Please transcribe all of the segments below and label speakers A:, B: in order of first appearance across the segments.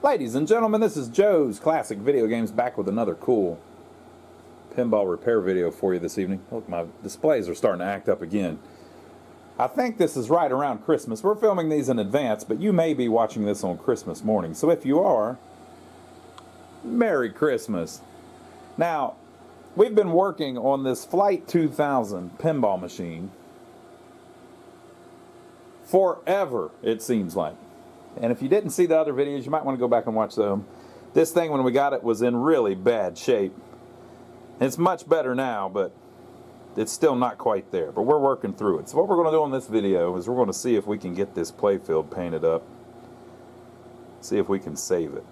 A: Ladies and gentlemen, this is Joe's Classic Video Games back with another cool pinball repair video for you this evening. Look, my displays are starting to act up again. I think this is right around Christmas. We're filming these in advance, but you may be watching this on Christmas morning. So if you are, Merry Christmas. Now, we've been working on this Flight 2000 pinball machine forever, it seems like. And if you didn't see the other videos, you might want to go back and watch them. This thing, when we got it, was in really bad shape. It's much better now, but it's still not quite there. But we're working through it. So what we're going to do in this video is we're going to see if we can get this Playfield painted up. See if we can save it.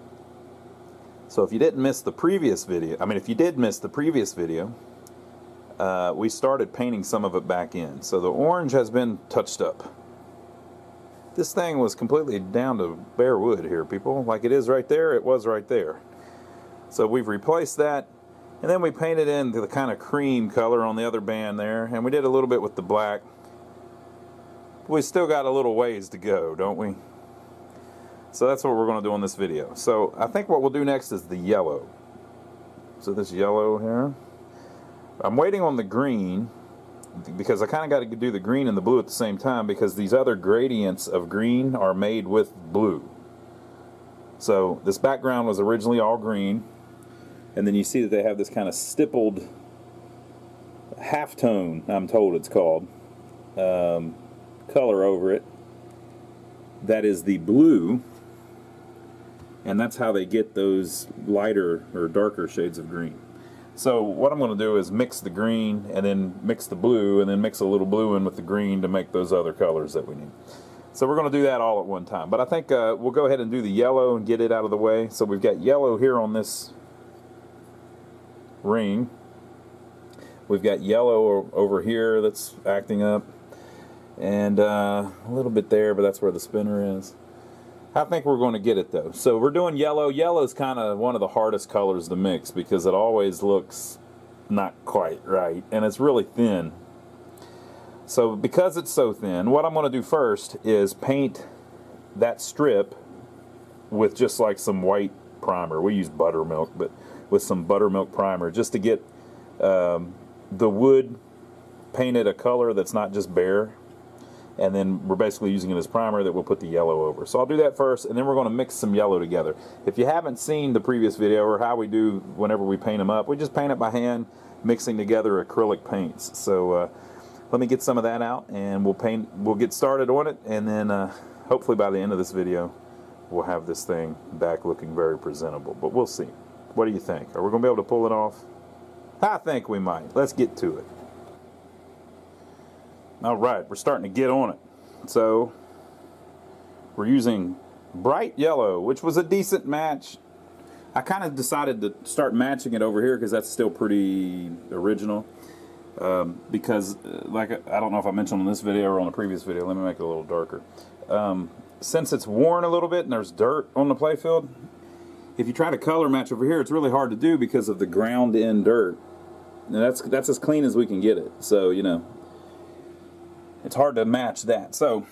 A: So if you didn't miss the previous video, if you did miss the previous video, we started painting some of it back in. So the orange has been touched up. This thing was completely down to bare wood here, people. Like it is right there, it was right there. So we've replaced that, and then we painted in the kind of cream color on the other band there, and we did a little bit with the black. We still got a little ways to go, don't we? So that's what we're going to do in this video. So I think what we'll do next is the yellow. So this yellow here. I'm waiting on the green, because I kind of got to do the green and the blue at the same time, because these other gradients of green are made with blue. So this background was originally all green, and then you see that they have this kind of stippled halftone, I'm told it's called, color over it. That is the blue, and that's how they get those lighter or darker shades of green. So what I'm going to do is mix the green and then mix the blue and then mix a little blue in with the green to make those other colors that we need. So we're going to do that all at one time. But I think we'll go ahead and do the yellow and get it out of the way. So we've got yellow here on this ring. We've got yellow over here that's acting up. And a little bit there, but that's where the spinner is. I think we're going to get it though. So we're doing yellow. Yellow is kind of one of the hardest colors to mix because it always looks not quite right, and it's really thin. So because it's so thin, what I'm going to do first is paint that strip with just like some white primer. We use buttermilk, but with some buttermilk primer just to get the wood painted a color that's not just bare. And then we're basically using it as primer that we'll put the yellow over. So I'll do that first, and then we're going to mix some yellow together. If you haven't seen the previous video or how we do whenever we paint them up, we just paint it by hand, mixing together acrylic paints. So let me get some of that out, and we'll get started on it, and then hopefully by the end of this video, we'll have this thing back looking very presentable. But we'll see. What do you think? Are we going to be able to pull it off? I think we might. Let's get to it. Alright, we're starting to get on it. So, we're using bright yellow, which was a decent match. I kind of decided to start matching it over here because that's still pretty original. Because, like, I don't know if I mentioned on this video or on the previous video, let me make it a little darker. Since it's worn a little bit and there's dirt on the playfield, if you try to color match over here, it's really hard to do because of the ground in dirt. And that's as clean as we can get it. So, you know, it's hard to match that. So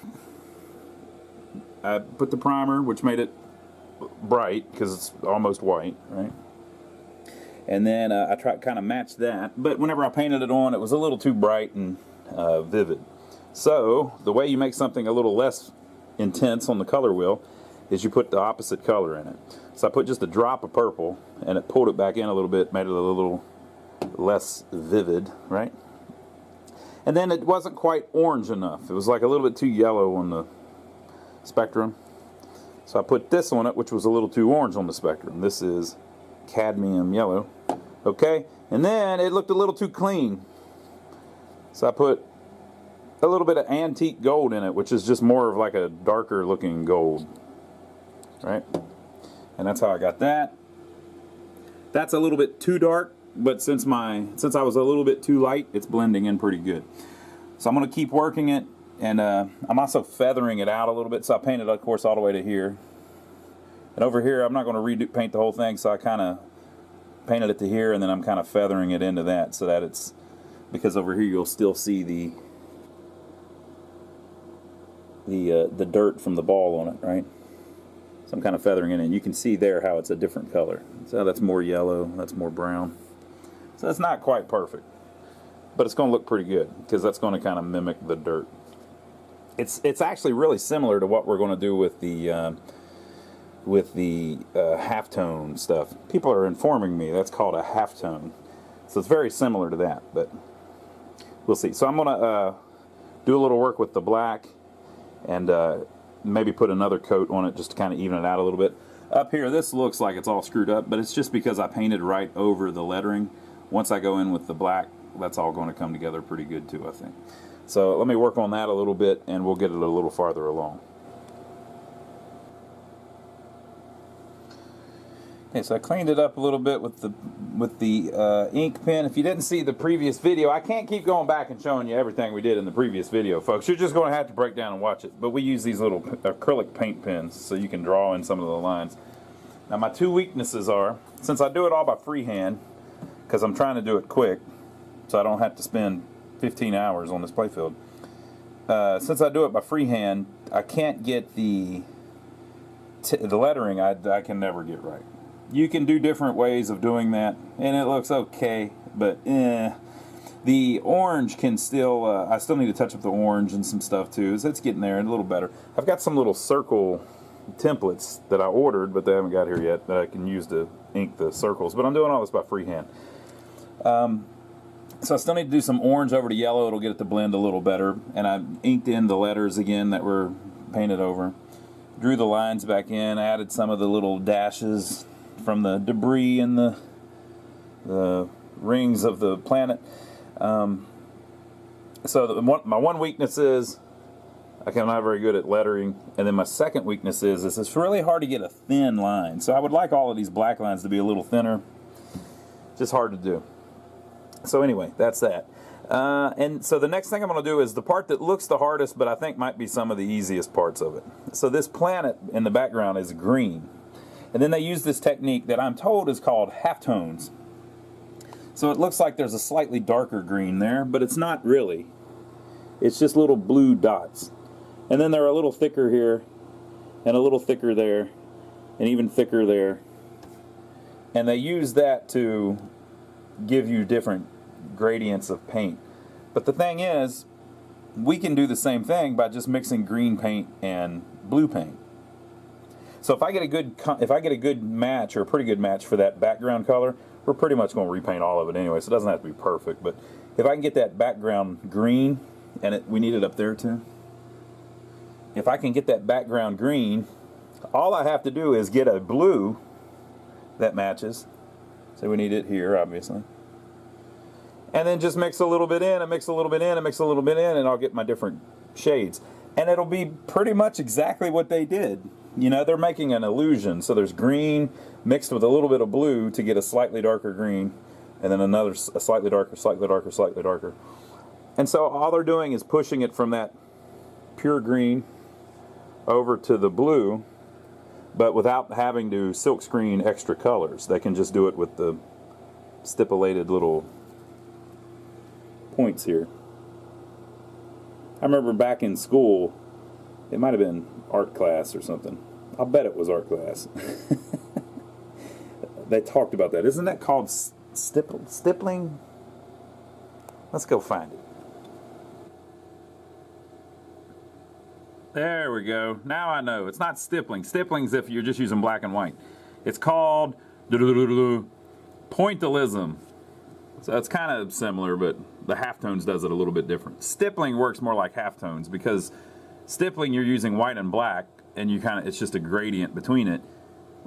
A: I put the primer, which made it bright because it's almost white, right? And then I tried kind of match that, but whenever I painted it on, it was a little too bright and vivid. So the way you make something a little less intense on the color wheel is you put the opposite color in it. So I put just a drop of purple, and it pulled it back in a little bit, made it a little less vivid, right? And then it wasn't quite orange enough. It was like a little bit too yellow on the spectrum. So I put this on it, which was a little too orange on the spectrum. This is cadmium yellow. Okay? And then it looked a little too clean. So I put a little bit of antique gold in it, which is just more of like a darker looking gold. Right? And that's how I got that. That's a little bit too dark. But since I was a little bit too light, it's blending in pretty good. So I'm going to keep working it, and I'm also feathering it out a little bit. So I painted, of course, all the way to here. And over here, I'm not going to paint the whole thing, so I kind of painted it to here, and then I'm kind of feathering it into that so that it's, because over here you'll still see the dirt from the ball on it, right? some kind of feathering in it. You can see there how it's a different color. So that's more yellow, that's more brown. So that's not quite perfect, but it's going to look pretty good because that's going to kind of mimic the dirt. It's actually really similar to what we're going to do with the halftone stuff. People are informing me that's called a halftone, so it's very similar to that, but we'll see. So I'm going to do a little work with the black and maybe put another coat on it just to kind of even it out a little bit. Up here, this looks like it's all screwed up, but it's just because I painted right over the lettering. Once I go in with the black, that's all going to come together pretty good too, I think. So let me work on that a little bit and we'll get it a little farther along. Okay, so I cleaned it up a little bit with the ink pen. If you didn't see the previous video, I can't keep going back and showing you everything we did in the previous video, folks. You're just going to have to break down and watch it. But we use these little acrylic paint pens so you can draw in some of the lines. Now my two weaknesses are, since I do it all by freehand, because I'm trying to do it quick, so I don't have to spend 15 hours on this Playfield. Since I do it by freehand, I can't get the lettering. I can never get right. You can do different ways of doing that, and it looks okay, but the orange can still, I still need to touch up the orange and some stuff too, so it's getting there a little better. I've got some little circle templates that I ordered, but they haven't got here yet, that I can use to ink the circles, but I'm doing all this by freehand. So I still need to do some orange over to yellow. It'll get it to blend a little better. And I inked in the letters again that were painted over. Drew the lines back in. Added some of the little dashes from the debris and the rings of the planet. So my one weakness is I'm not very good at lettering. And then my second weakness is it's really hard to get a thin line. So I would like all of these black lines to be a little thinner. Just hard to do. So anyway, that's that. And so the next thing I'm going to do is the part that looks the hardest, but I think might be some of the easiest parts of it. So this planet in the background is green. And then they use this technique that I'm told is called halftones. So it looks like there's a slightly darker green there, but it's not really. It's just little blue dots. And then they're a little thicker here, and a little thicker there, and even thicker there. And they use that to give you different gradients of paint. But the thing is, we can do the same thing by just mixing green paint and blue paint. So if I get a good match, or a pretty good match for that background color, we're pretty much going to repaint all of it anyway, so it doesn't have to be perfect. But if I can get that background green, and we need it up there too. If I can get that background green, all I have to do is get a blue that matches. So we need it here, obviously. And then just mix a little bit in, and mix a little bit in, and mix a little bit in, and I'll get my different shades. And it'll be pretty much exactly what they did. You know, they're making an illusion. So there's green mixed with a little bit of blue to get a slightly darker green, and then a slightly darker, slightly darker, slightly darker. And so all they're doing is pushing it from that pure green over to the blue, but without having to silkscreen extra colors. They can just do it with the stipulated little points here. I remember back in school, it might have been art class or something. I'll bet it was art class. They talked about that. Isn't that called stippling? Let's go find it. There we go. Now I know. It's not stippling. Stippling's if you're just using black and white. It's called pointillism. So it's kind of similar, but the halftones does it a little bit different. Stippling works more like halftones because stippling you're using white and black, and it's just a gradient between it,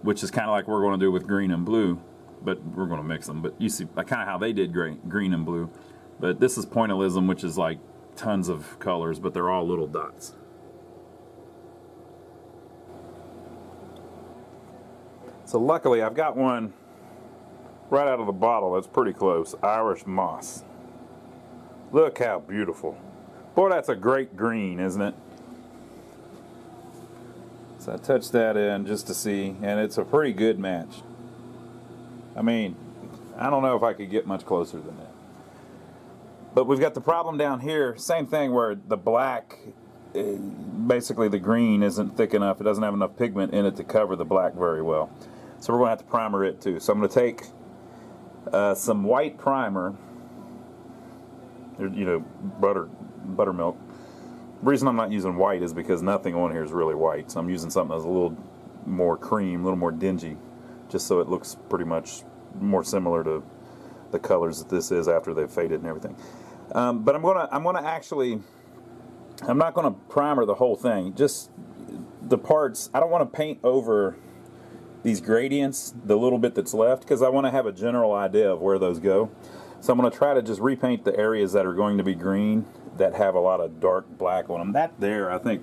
A: which is kind of like we're going to do with green and blue, but we're going to mix them. But you see kind of how they did green and blue. But this is pointillism, which is like tons of colors, but they're all little dots. So luckily I've got one right out of the bottle that's pretty close. Irish moss. Look how beautiful. Boy, that's a great green, isn't it? So I touched that in just to see, and it's a pretty good match. I mean, I don't know if I could get much closer than that. But we've got the problem down here, same thing where the black basically the green isn't thick enough. It doesn't have enough pigment in it to cover the black very well. So we're going to have to primer it too. So I'm going to take some white primer, you know, buttermilk. The reason I'm not using white is because nothing on here is really white. So I'm using something that's a little more cream, a little more dingy, just so it looks pretty much more similar to the colors that this is after they've faded and everything. But I'm not gonna primer the whole thing, just the parts. I don't want to paint over these gradients, the little bit that's left, because I want to have a general idea of where those go. So I'm going to try to just repaint the areas that are going to be green, that have a lot of dark black on them. That there, I think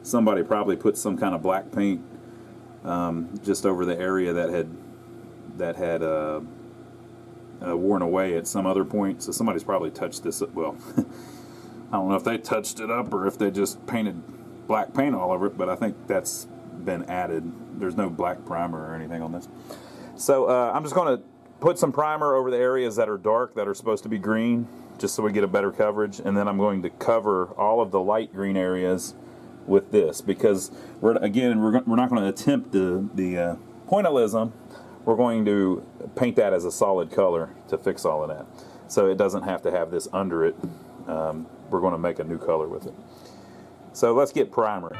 A: somebody probably put some kind of black paint just over the area that had worn away at some other point. So somebody's probably touched this. Well, I don't know if they touched it up or if they just painted black paint all over it, but I think that's been added. There's no black primer or anything on this. So I'm just going to put some primer over the areas that are dark, that are supposed to be green, just so we get a better coverage. And then I'm going to cover all of the light green areas with this, because we're not going to attempt the pointillism. We're going to paint that as a solid color to fix all of that, so it doesn't have to have this under it. We're going to make a new color with it. So let's get primer.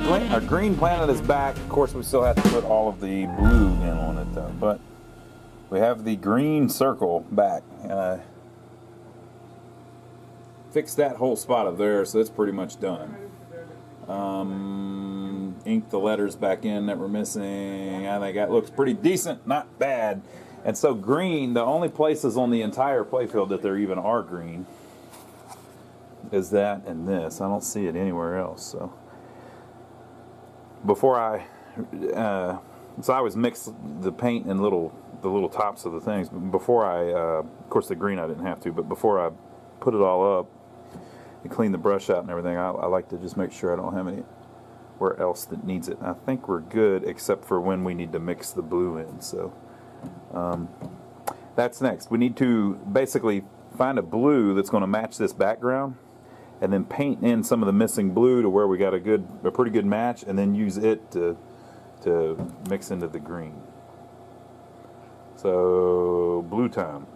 A: our green planet is back. Of course, we still have to put all of the blue in on it though, but we have the green circle back. And I fixed that whole spot up there, so it's pretty much done. Inked the letters back in that were missing. I think that looks pretty decent, not bad. And so green, the only places on the entire playfield that there even are green is that and this. I don't see it anywhere else. So before I always mix the paint in the little tops of the things. Before I, of course the green I didn't have to, but before I put it all up and clean the brush out and everything, I like to just make sure I don't have anywhere else that needs it. And I think we're good except for when we need to mix the blue in. So that's next. We need to basically find a blue that's going to match this background, and then paint in some of the missing blue to where we got a pretty good match, and then use it to mix into the green. So blue time.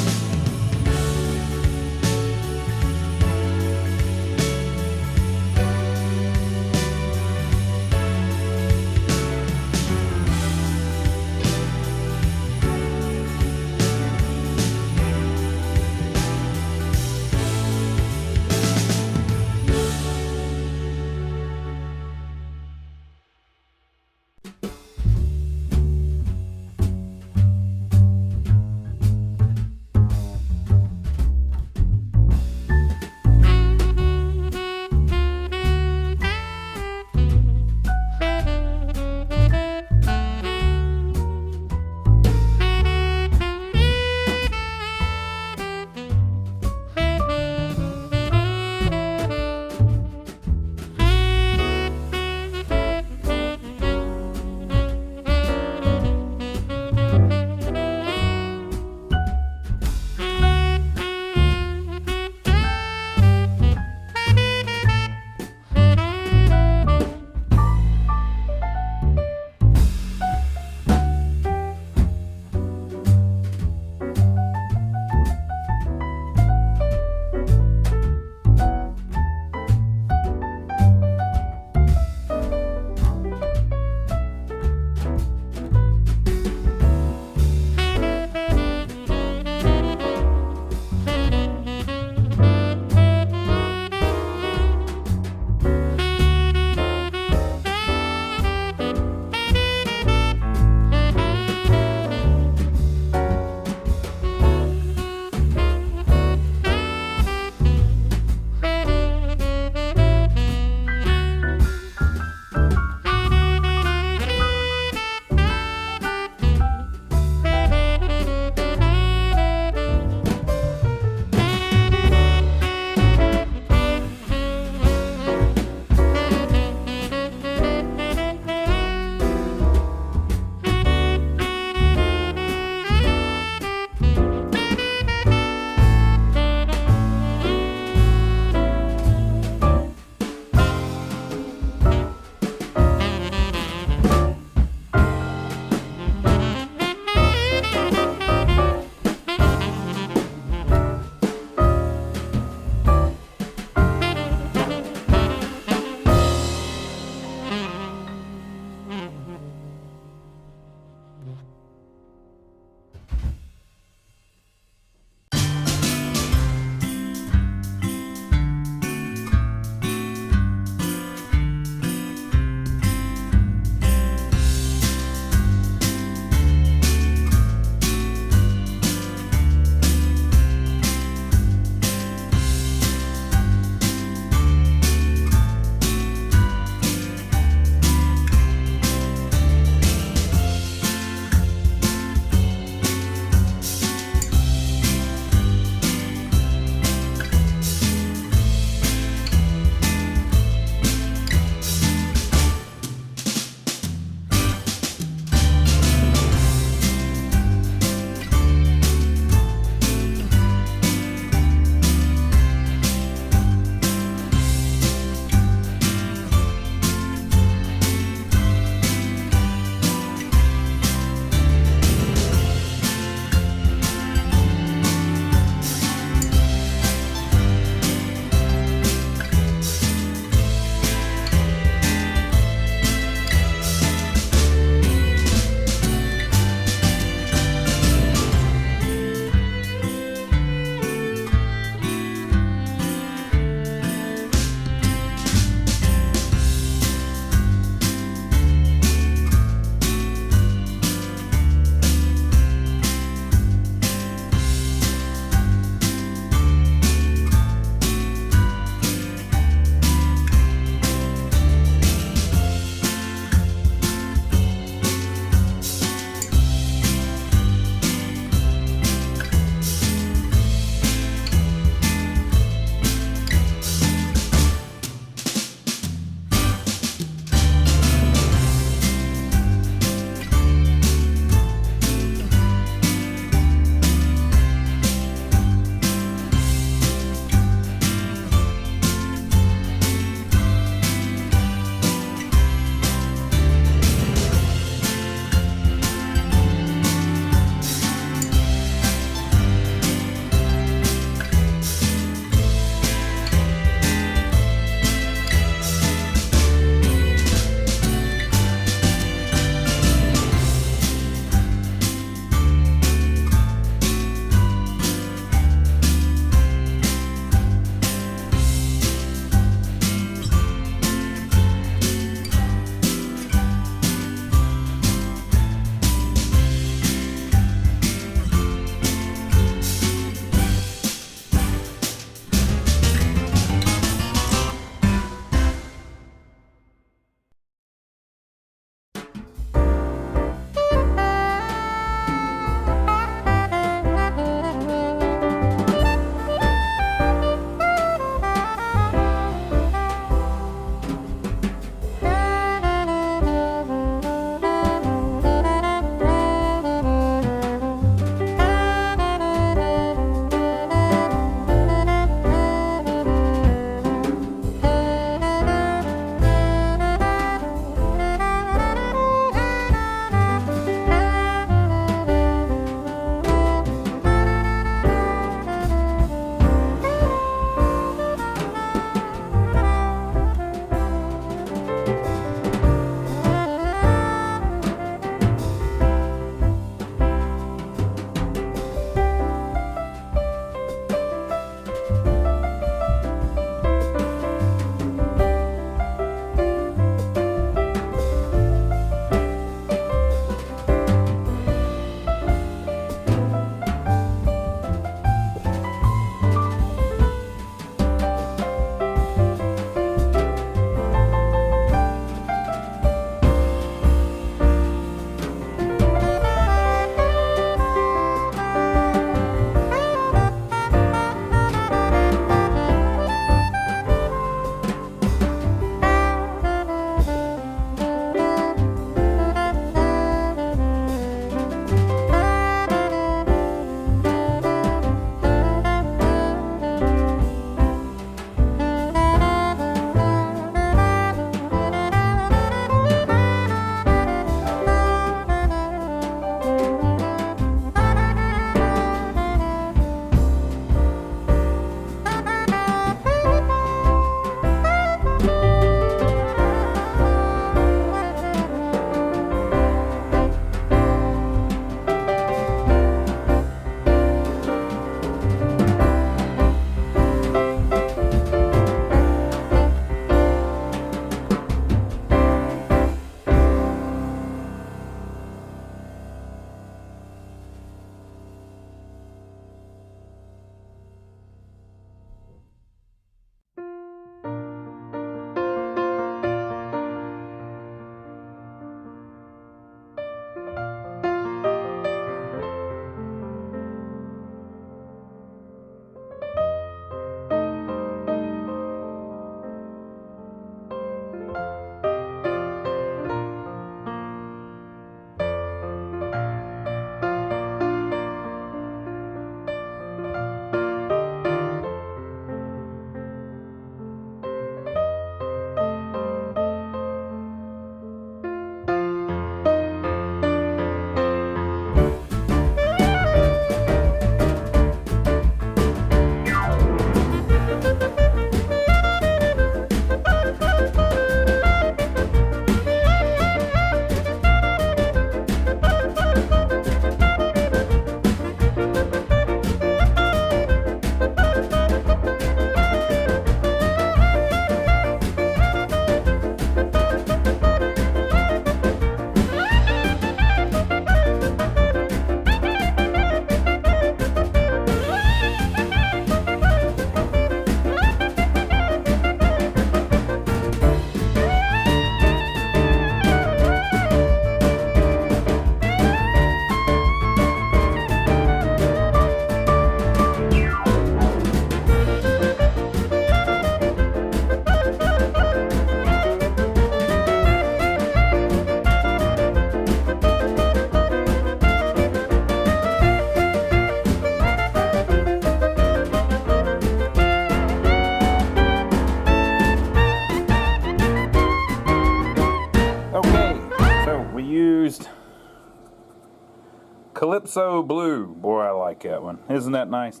A: Calypso Blue. Boy, I like that one. Isn't that nice?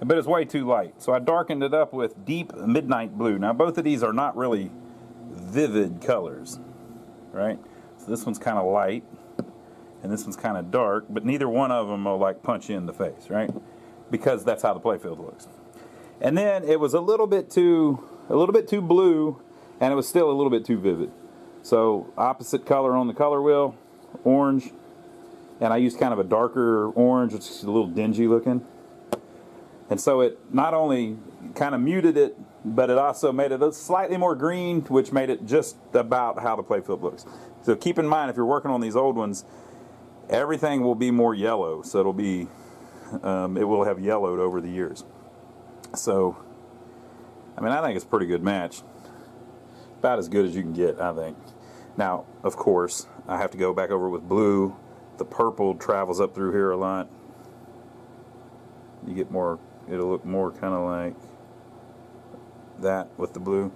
A: But it's way too light. So I darkened it up with Deep Midnight Blue. Now both of these are not really vivid colors, right? So this one's kind of light and this one's kind of dark, but neither one of them will like punch you in the face, right? Because that's how the Playfield looks. And then it was a little bit too blue, and it was still a little bit too vivid. So opposite color on the color wheel, orange, and I used kind of a darker orange, which is a little dingy looking. And so it not only kind of muted it, but it also made it a slightly more green, which made it just about how the Playfield looks. So keep in mind, if you're working on these old ones, everything will be more yellow. So it'll be, it will have yellowed over the years. So, I mean, I think it's a pretty good match. About as good as you can get, I think. Now, of course, I have to go back over with blue. The purple travels up through here a lot. You get more, it'll look more kind of like that with the blue.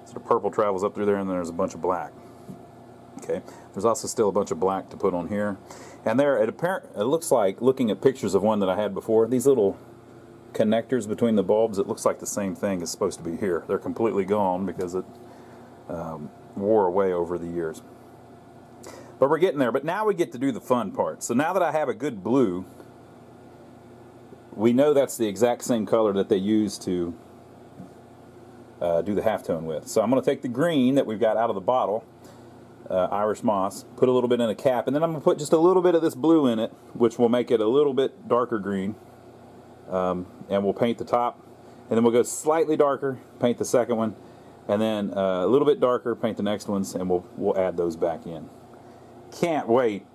A: So the purple travels up through there, and then there's a bunch of black. Okay, there's also still a bunch of black to put on here. And there, it looks like, looking at pictures of one that I had before, these little connectors between the bulbs, it looks like the same thing is supposed to be here. They're completely gone because it wore away over the years. But we're getting there. But now we get to do the fun part. So now that I have a good blue, we know that's the exact same color that they use to do the halftone with. So I'm going to take the green that we've got out of the bottle, Irish Moss, put a little bit in a cap, and then I'm going to put just a little bit of this blue in it, which will make it a little bit darker green. And we'll paint the top, and then we'll go slightly darker, paint the second one, and then a little bit darker, paint the next ones, and we'll add those back in. Can't wait.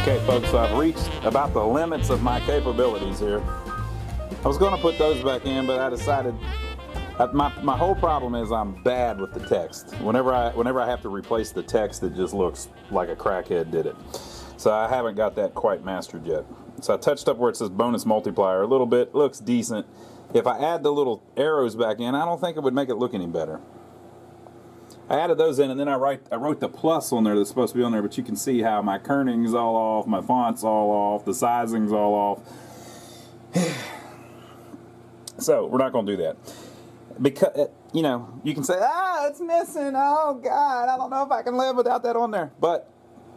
A: Okay, folks, so I've reached about the limits of my capabilities here. I was going to put those back in, but I decided my whole problem is I'm bad with the text. Whenever I have to replace the text, it just looks like a crackhead did it. So I haven't got that quite mastered yet. So I touched up where it says bonus multiplier a little bit. Looks decent. If I add the little arrows back in, I don't think it would make it look any better. I added those in, and then I wrote the plus on there that's supposed to be on there, but you can see how my kerning's all off, my font's all off, the sizing's all off. So we're not going to do that. Because, you know, you can say, it's missing, oh God, I don't know if I can live without that on there. But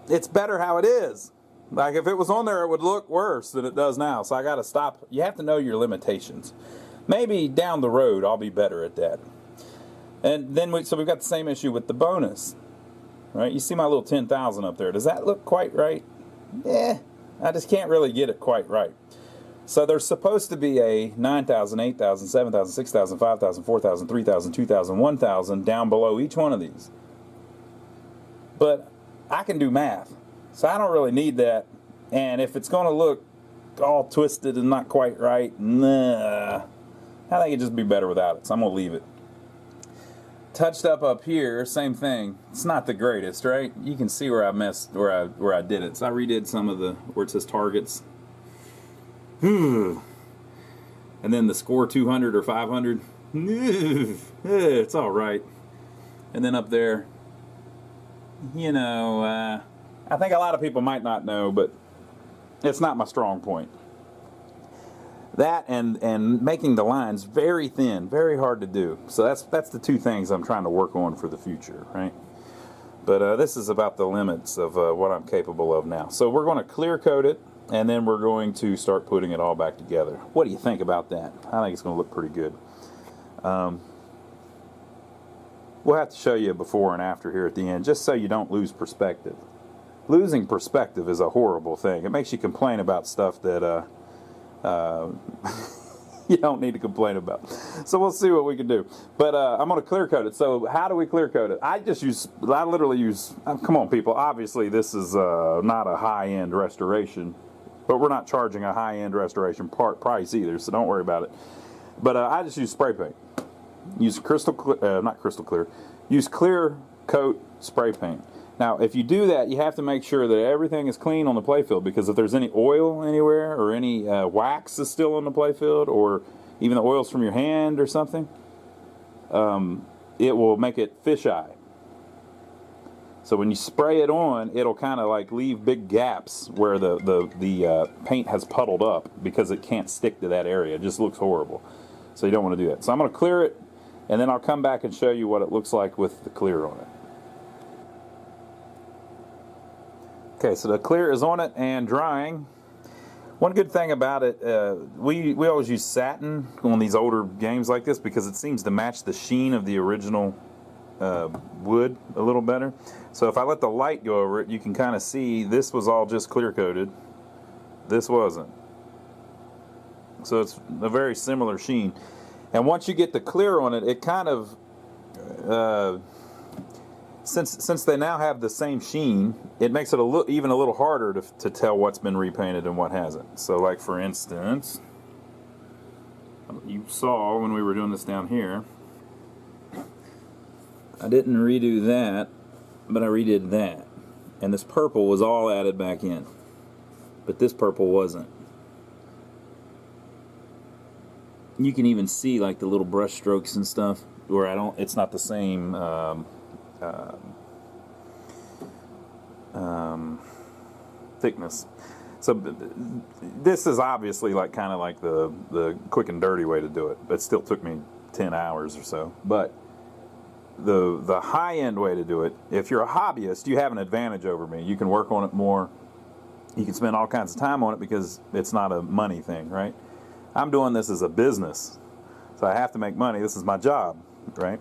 A: it's better how it is. Like, if it was on there, it would look worse than it does now. So I got to stop. You have to know your limitations. Maybe down the road, I'll be better at that. And then so we've got the same issue with the bonus, right? You see my little 10,000 up there. Does that look quite right? I just can't really get it quite right. So there's supposed to be a 9,000, 8,000, 7,000, 6,000, 5,000, 4,000, 3,000, 2,000, 1,000 down below each one of these. But I can do math, so I don't really need that. And if it's going to look all twisted and not quite right, nah, I think it'd just be better without it, so I'm going to leave it. Touched up here, same thing. It's not the greatest, right? You can see where I messed, where I did it. So I redid some of the where it says targets. And then the score 200 or 500. It's all right. And then up there, you know, I think a lot of people might not know, but it's not my strong point. That and making the lines very thin, very hard to do. So that's the two things I'm trying to work on for the future, right? But this is about the limits of what I'm capable of now. So we're going to clear coat it, and then we're going to start putting it all back together. What do you think about that? I think it's going to look pretty good. We'll have to show you a before and after here at the end, just so you don't lose perspective. Losing perspective is a horrible thing. It makes you complain about stuff that you don't need to complain about. So we'll see what we can do. But I'm going to clear coat it. So how do we clear coat it? I literally use, come on people, obviously this is not a high-end restoration, but we're not charging a high-end restoration price either, so don't worry about it. But I just use spray paint. Use use clear coat spray paint. Now, if you do that, you have to make sure that everything is clean on the playfield, because if there's any oil anywhere or any wax is still on the playfield, or even the oils from your hand or something, it will make it fisheye. So when you spray it on, it'll kind of like leave big gaps where the paint has puddled up, because it can't stick to that area. It just looks horrible. So you don't want to do that. So I'm going to clear it, and then I'll come back and show you what it looks like with the clear on it. Okay, so the clear is on it and drying. One good thing about it, we always use satin on these older games like this, because it seems to match the sheen of the original wood a little better. So if I let the light go over it, you can kind of see this was all just clear coated. This wasn't. So it's a very similar sheen. And once you get the clear on it, it kind of, since they now have the same sheen, it makes it even a little harder to tell what's been repainted and what hasn't. So like for instance, you saw when we were doing this down here, I didn't redo that, but I redid that. And this purple was all added back in, but this purple wasn't. You can even see like the little brush strokes and stuff where it's not the same thickness. So this is obviously like kind of like the quick and dirty way to do it, but it still took me 10 hours or so. But the high-end way to do it, if you're a hobbyist, you have an advantage over me. You can work on it more. You can spend all kinds of time on it because it's not a money thing, right? I'm doing this as a business, so I have to make money. This is my job, right?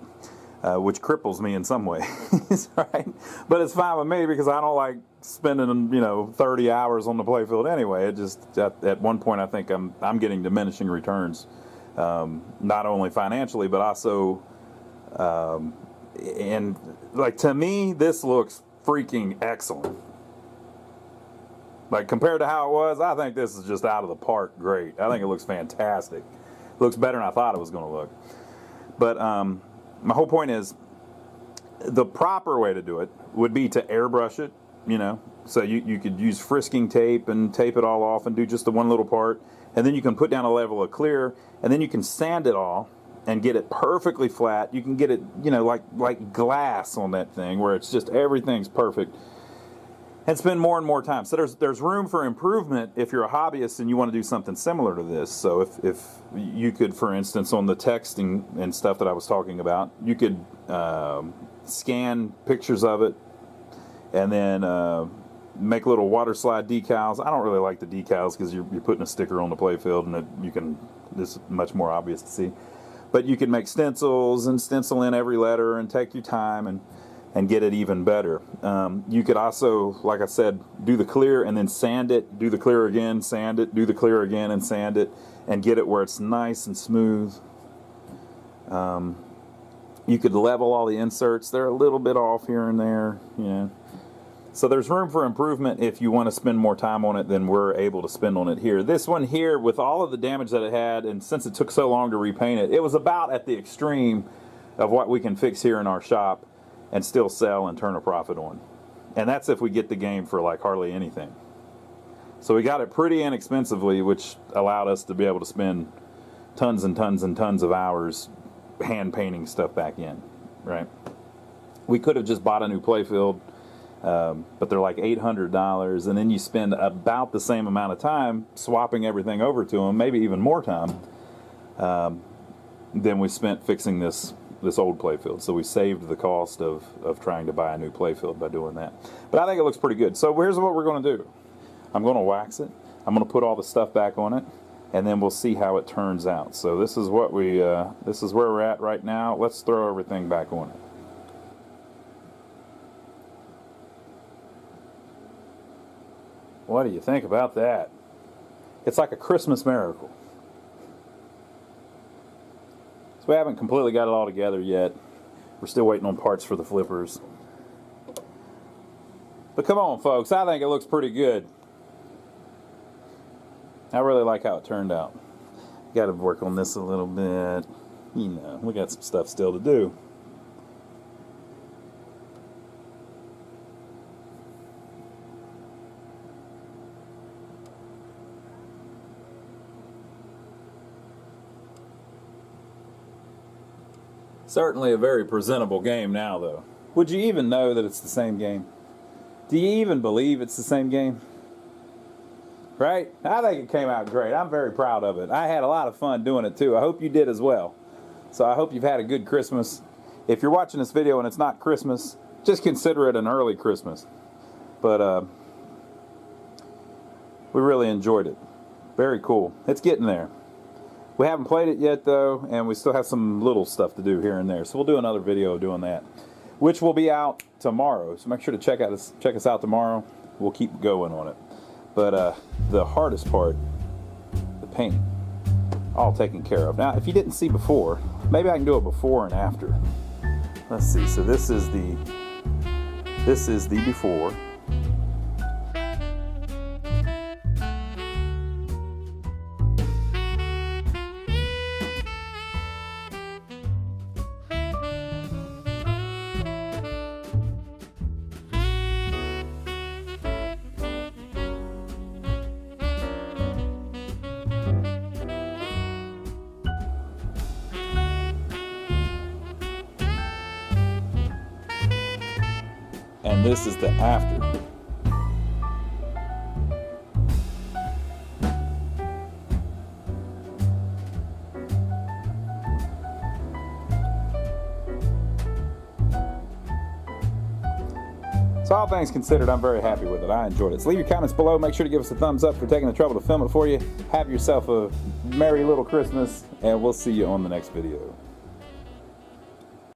A: Which cripples me in some ways, right? But it's fine with me because I don't like spending 30 hours on the playfield anyway. It just at one point I think I'm getting diminishing returns, not only financially but also, and like to me this looks freaking excellent. Like, compared to how it was, I think this is just out of the park great. I think it looks fantastic. It looks better than I thought it was going to look. But my whole point is, the proper way to do it would be to airbrush it, you know. So you could use frisking tape and tape it all off and do just the one little part. And then you can put down a level of clear, and then you can sand it all and get it perfectly flat. You can get it, you know, like glass on that thing, where it's just everything's perfect. And spend more and more time. So there's room for improvement if you're a hobbyist and you want to do something similar to this. So if you could, for instance, on the texting and stuff that I was talking about, you could scan pictures of it and then make little water slide decals. I don't really like the decals because you're putting a sticker on the playfield, and this is much more obvious to see. But you can make stencils and stencil in every letter and take your time and get it even better. You could also, like I said, do the clear and then sand it, do the clear again, sand it, do the clear again and sand it, and get it where it's nice and smooth. You could level all the inserts. They're a little bit off here and there, you know. So there's room for improvement if you want to spend more time on it than we're able to spend on it here. This one here, with all of the damage that it had, and since it took so long to repaint it, it was about at the extreme of what we can fix here in our shop and still sell and turn a profit on. And that's if we get the game for like hardly anything. So we got it pretty inexpensively, which allowed us to be able to spend tons and tons and tons of hours hand painting stuff back in, right? We could have just bought a new playfield, but they're like $800, and then you spend about the same amount of time swapping everything over to them, maybe even more time than we spent fixing this old playfield. So we saved the cost of trying to buy a new playfield by doing that. But I think it looks pretty good. So here's what we're going to do. I'm going to wax it. I'm going to put all the stuff back on it, and then we'll see how it turns out. So this is what this is where we're at right now. Let's throw everything back on it. What do you think about that? It's like a Christmas miracle. So we haven't completely got it all together yet. We're still waiting on parts for the flippers. But come on, folks, I think it looks pretty good. I really like how it turned out. Got to work on this a little bit. You know, we got some stuff still to do. Certainly a very presentable game now, though. Would you even know that it's the same game? Do you even believe it's the same game? Right? I think it came out great. I'm very proud of it. I had a lot of fun doing it, too. I hope you did as well. So I hope you've had a good Christmas. If you're watching this video and it's not Christmas, just consider it an early Christmas. But we really enjoyed it. Very cool. It's getting there. We haven't played it yet, though, and we still have some little stuff to do here and there. So we'll do another video of doing that, which will be out tomorrow. So make sure to check us out tomorrow. We'll keep going on it. But the hardest part, the paint, all taken care of. Now, if you didn't see before, maybe I can do it before and after. Let's see. So this is the before. And this is the after. So all things considered, I'm very happy with it. I enjoyed it. So leave your comments below. Make sure to give us a thumbs up for taking the trouble to film it for you. Have yourself a merry little Christmas, and we'll see you on the next video.